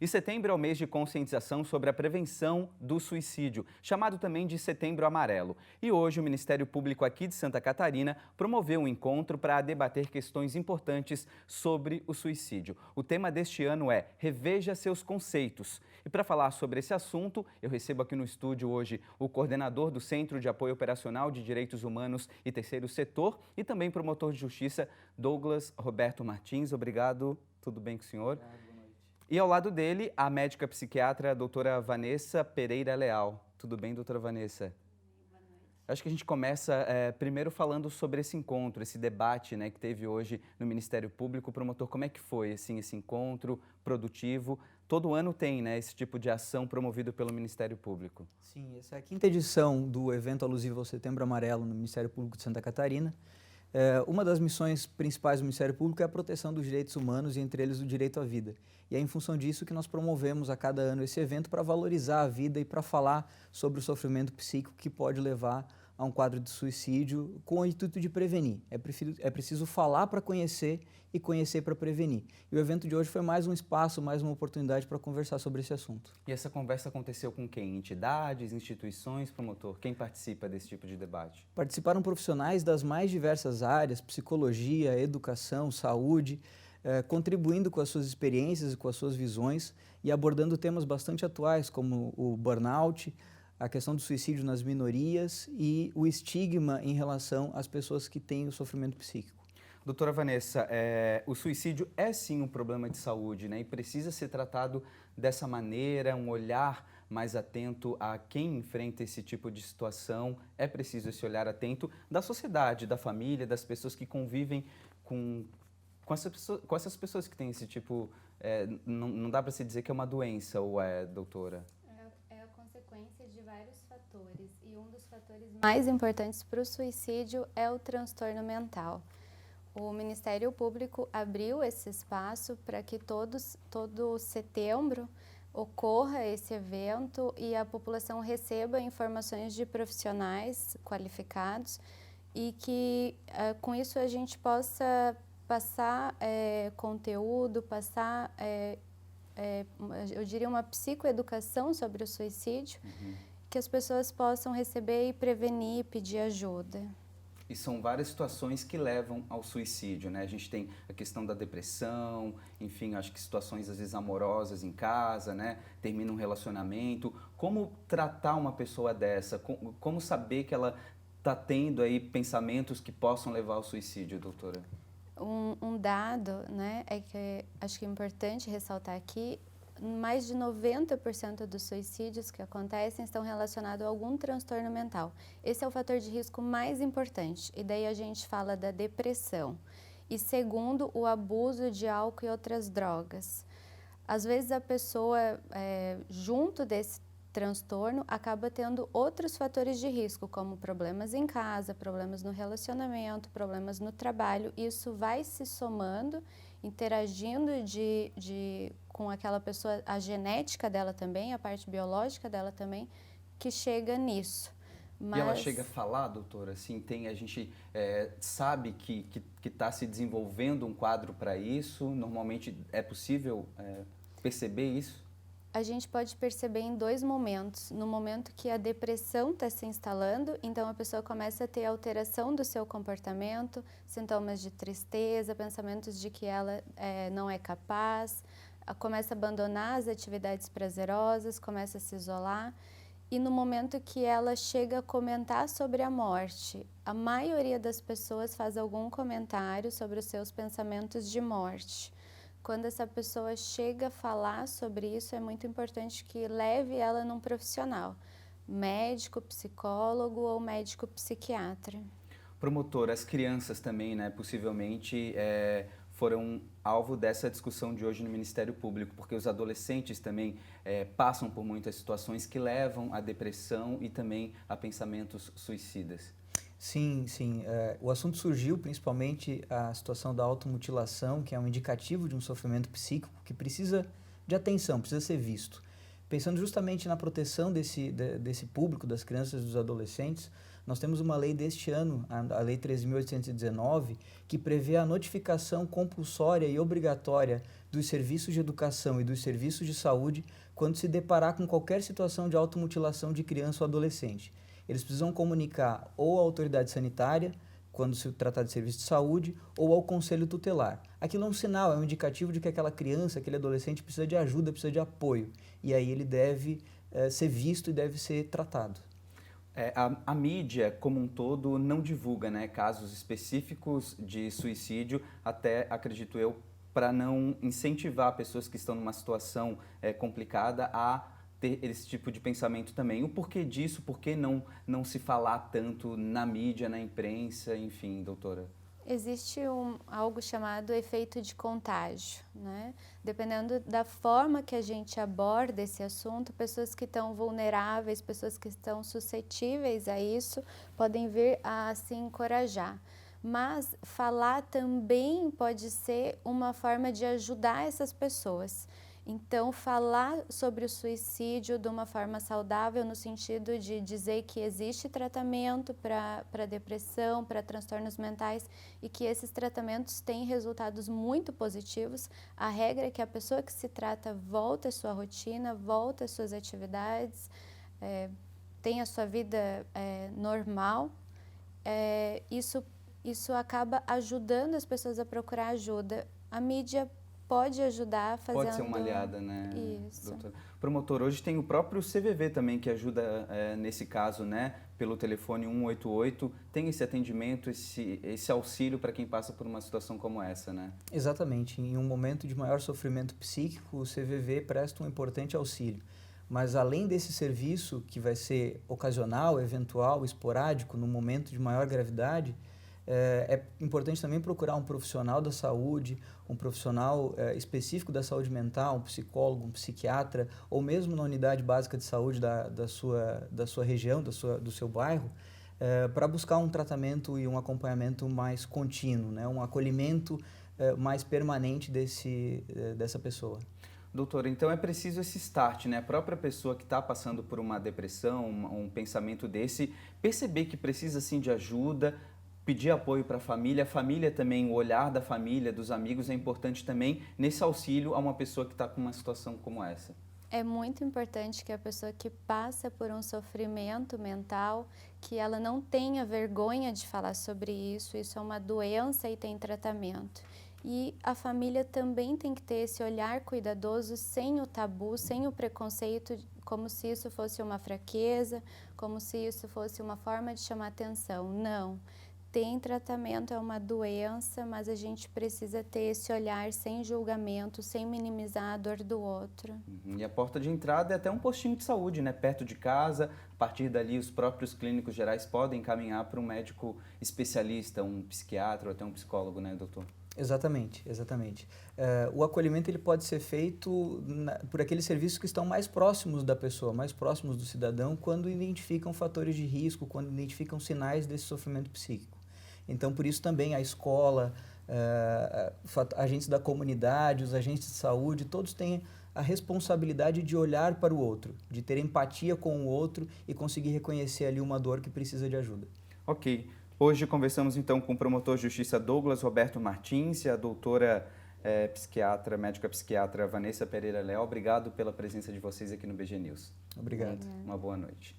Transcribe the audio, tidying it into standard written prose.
E setembro é o mês de conscientização sobre a prevenção do suicídio, chamado também de Setembro Amarelo. E hoje o Ministério Público aqui de Santa Catarina promoveu um encontro para debater questões importantes sobre o suicídio. O tema deste ano é Reveja seus conceitos. E para falar sobre esse assunto, eu recebo aqui no estúdio hoje o coordenador do Centro de Apoio Operacional de Direitos Humanos e Terceiro Setor e também promotor de justiça, Douglas Roberto Martins. Obrigado. Tudo bem com o senhor? Boa noite. E ao lado dele, a médica psiquiatra, a doutora Vanessa Pereira Leal. Tudo bem, doutora Vanessa? Boa noite. Acho que a gente começa primeiro falando sobre esse encontro, esse debate, né, que teve hoje no Ministério Público. Promotor, como é que foi assim, esse encontro produtivo? Todo ano tem, né, esse tipo de ação promovido pelo Ministério Público. Sim, essa é a quinta edição do evento alusivo ao Setembro Amarelo no Ministério Público de Santa Catarina. Uma das missões principais do Ministério Público é a proteção dos direitos humanos e entre eles o direito à vida. E é em função disso que nós promovemos a cada ano esse evento para valorizar a vida e para falar sobre o sofrimento psíquico que pode levar a um quadro de suicídio com o intuito de prevenir. É preciso falar para conhecer e conhecer para prevenir. E o evento de hoje foi mais um espaço, mais uma oportunidade para conversar sobre esse assunto. E essa conversa aconteceu com quem? Entidades, instituições, promotor? Quem participa desse tipo de debate? Participaram profissionais das mais diversas áreas, psicologia, educação, saúde, contribuindo com as suas experiências e com as suas visões e abordando temas bastante atuais como o burnout, a questão do suicídio nas minorias e o estigma em relação às pessoas que têm o sofrimento psíquico. Doutora Vanessa, o suicídio é sim um problema de saúde, né? E precisa ser tratado dessa maneira, um olhar mais atento a quem enfrenta esse tipo de situação. É preciso esse olhar atento da sociedade, da família, das pessoas que convivem com essas pessoas que têm esse tipo... não dá para se dizer que é uma doença, ou doutora? É a consequência de vários fatores e um dos fatores mais importantes para o suicídio é o transtorno mental. O Ministério Público abriu esse espaço para que todo setembro ocorra esse evento e a população receba informações de profissionais qualificados e que com isso a gente possa passar conteúdo, passar, eu diria, uma psicoeducação sobre o suicídio, que as pessoas possam receber e prevenir, pedir ajuda. E são várias situações que levam ao suicídio, né? A gente tem a questão da depressão, enfim, acho que situações às vezes amorosas em casa, né? Termina um relacionamento. Como tratar uma pessoa dessa? Como saber que ela está tendo aí pensamentos que possam levar ao suicídio, doutora? Um dado, né, é que acho que é importante ressaltar aqui, mais de 90% dos suicídios que acontecem estão relacionados a algum transtorno mental. Esse é o fator de risco mais importante, e daí a gente fala da depressão. E segundo, o abuso de álcool e outras drogas. Às vezes a pessoa, junto desse transtorno, acaba tendo outros fatores de risco, como problemas em casa, problemas no relacionamento, problemas no trabalho. Isso vai se somando, interagindo com aquela pessoa, a genética dela também, a parte biológica dela também, que chega nisso. E ela chega a falar, doutora, assim, a gente sabe que está se desenvolvendo um quadro para isso? Normalmente é possível perceber isso? A gente pode perceber em dois momentos. No momento que a depressão está se instalando, então a pessoa começa a ter alteração do seu comportamento, sintomas de tristeza, pensamentos de que ela não é capaz, começa a abandonar as atividades prazerosas, começa a se isolar. E no momento que ela chega a comentar sobre a morte, a maioria das pessoas faz algum comentário sobre os seus pensamentos de morte. Quando essa pessoa chega a falar sobre isso, é muito importante que leve ela num profissional, médico, psicólogo ou médico psiquiatra. Promotor, as crianças também, né, possivelmente foram alvo dessa discussão de hoje no Ministério Público, porque os adolescentes também passam por muitas situações que levam à depressão e também a pensamentos suicidas. Sim, sim. O assunto surgiu principalmente a situação da automutilação, que é um indicativo de um sofrimento psíquico que precisa de atenção, precisa ser visto. Pensando justamente na proteção desse público, das crianças e dos adolescentes, nós temos uma lei deste ano, a Lei 13.819, que prevê a notificação compulsória e obrigatória dos serviços de educação e dos serviços de saúde quando se deparar com qualquer situação de automutilação de criança ou adolescente. Eles precisam comunicar ou à autoridade sanitária, quando se tratar de serviço de saúde, ou ao conselho tutelar. Aquilo é um sinal, é um indicativo de que aquela criança, aquele adolescente precisa de ajuda, precisa de apoio. E aí ele deve ser visto e deve ser tratado. A mídia, como um todo, não divulga, né, casos específicos de suicídio, até, acredito eu, para não incentivar pessoas que estão numa situação complicada a ter esse tipo de pensamento também. O porquê disso, por que não se falar tanto na mídia, na imprensa, enfim, doutora? Existe algo chamado efeito de contágio, né? Dependendo da forma que a gente aborda esse assunto, pessoas que estão vulneráveis, pessoas que estão suscetíveis a isso, podem vir a se encorajar. Mas falar também pode ser uma forma de ajudar essas pessoas. Então, falar sobre o suicídio de uma forma saudável, no sentido de dizer que existe tratamento para depressão, para transtornos mentais e que esses tratamentos têm resultados muito positivos. A regra é que a pessoa que se trata volta à sua rotina, volta às suas atividades, tem a sua vida normal. Isso acaba ajudando as pessoas a procurar ajuda. A mídia pode ajudar fazendo... Pode ser uma aliada, né, Isso. doutora? Promotor, hoje tem o próprio CVV também que ajuda nesse caso, né, pelo telefone 188. Tem esse atendimento, esse auxílio para quem passa por uma situação como essa, né? Exatamente. Em um momento de maior sofrimento psíquico, o CVV presta um importante auxílio. Mas além desse serviço, que vai ser ocasional, eventual, esporádico, no momento de maior gravidade, é importante também procurar um profissional da saúde, um profissional específico da saúde mental, um psicólogo, um psiquiatra, ou mesmo na unidade básica de saúde da sua região, do seu bairro, para buscar um tratamento e um acompanhamento mais contínuo, né? Um acolhimento mais permanente dessa pessoa. Doutora, então é preciso esse start, né? A própria pessoa que está passando por uma depressão, um pensamento desse, perceber que precisa sim de ajuda, pedir apoio para a família também, o olhar da família, dos amigos é importante também nesse auxílio a uma pessoa que está com uma situação como essa. É muito importante que a pessoa que passa por um sofrimento mental, que ela não tenha vergonha de falar sobre isso é uma doença e tem tratamento. E a família também tem que ter esse olhar cuidadoso, sem o tabu, sem o preconceito, como se isso fosse uma fraqueza, como se isso fosse uma forma de chamar atenção. Não. Tem tratamento, é uma doença, mas a gente precisa ter esse olhar sem julgamento, sem minimizar a dor do outro. E a porta de entrada é até um postinho de saúde, né? Perto de casa. A partir dali, os próprios clínicos gerais podem encaminhar para um médico especialista, um psiquiatra ou até um psicólogo, né, doutor? Exatamente, exatamente. O acolhimento ele pode ser feito por aqueles serviços que estão mais próximos da pessoa, mais próximos do cidadão, quando identificam fatores de risco, quando identificam sinais desse sofrimento psíquico. Então, por isso também a escola, agentes da comunidade, os agentes de saúde, todos têm a responsabilidade de olhar para o outro, de ter empatia com o outro e conseguir reconhecer ali uma dor que precisa de ajuda. Ok. Hoje conversamos então com o promotor de justiça Douglas Roberto Martins e a doutora médica psiquiatra Vanessa Pereira Leal. Obrigado pela presença de vocês aqui no BG News. Obrigado. Uma boa noite.